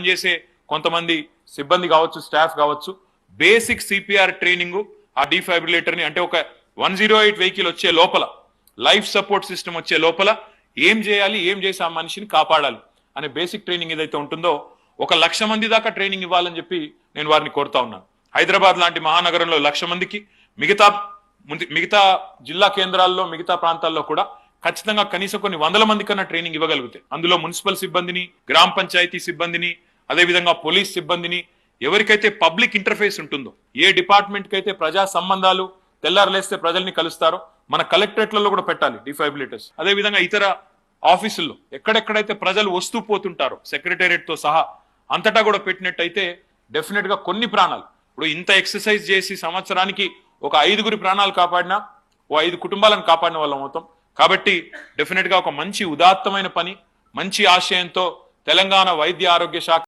పనిచేసే కొంతమంది సిబ్బంది కావచ్చు, స్టాఫ్ కావచ్చు, బేసిక్ సిపిఆర్ ట్రైనింగ్ ఆ డిఫైబ్రిలేటర్ ని అంటే ఒక 108 వెహికల్ వచ్చే లోపల, లైఫ్ సపోర్ట్ సిస్టమ్ వచ్చే లోపల ఏం చేయాలి, ఏం చేసి ఆ మనిషిని కాపాడాలి అనే బేసిక్ ట్రైనింగ్ ఏదైతే ఉంటుందో 1,00,000 మంది దాకా ట్రైనింగ్ ఇవ్వాలని చెప్పి నేను వారిని కోరుతా ఉన్నాను. హైదరాబాద్ లాంటి మహానగరంలో 1,00,000 మందికి, మిగతా జిల్లా కేంద్రాల్లో మిగతా ప్రాంతాల్లో కూడా ఖచ్చితంగా కనీసం కొన్ని 100 మంది కన్నా ట్రైనింగ్ ఇవ్వగలిగితే, అందులో మున్సిపల్ సిబ్బందిని, గ్రామ పంచాయతీ సిబ్బందిని, అదేవిధంగా పోలీస్ సిబ్బందిని, ఎవరికైతే పబ్లిక్ ఇంటర్ఫేస్ ఉంటుందో, ఏ డిపార్ట్మెంట్ కి అయితే ప్రజా సంబంధాలు తెల్లారులేస్తే ప్రజల్ని కలుస్తారో మన కలెక్టరేట్లలో కూడా పెట్టాలి డిఫైబ్రిలేటర్స్. అదేవిధంగా ఇతర ఆఫీసుల్లో ఎక్కడెక్కడైతే ప్రజలు వస్తూ పోతుంటారో సెక్రటేరియట్ తో సహా అంతటా కూడా పెట్టినట్టయితే డెఫినెట్ గా కొన్ని ప్రాణాలు, ఇప్పుడు ఇంత ఎక్సర్సైజ్ చేసి సంవత్సరానికి ఒక 5 ప్రాణాలు కాపాడినా ఓ 5 కుటుంబాలను కాపాడిన వాళ్ళం అవుతాం. కాబట్టి డెఫినెట్ గా ఒక మంచి ఉదాత్తమైన పని, మంచి ఆశయంతో తెలంగాణ వైద్య ఆరోగ్య శాఖ